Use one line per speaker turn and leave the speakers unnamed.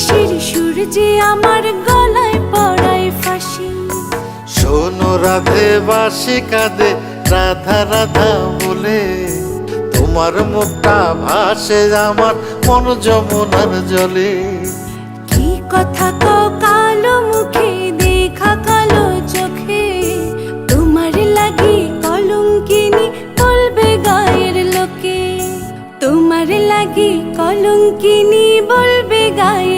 কিসের সুর যে আমার গলায় পড়ায় ফাঁসি।
শোনো রাধে বাঁশি কাঁদে রাধা রাধা বলে, তোমার মুখটা ভাসে আমার মন যমুনার জলে।
কি কথা কও কালো মুখে দেখা কালো চোখে, তোমার লাগি কলঙ্কিনী বলবে গায়ের লোকে, তোমার লাগি কলঙ্কিনী বলবে গায়ের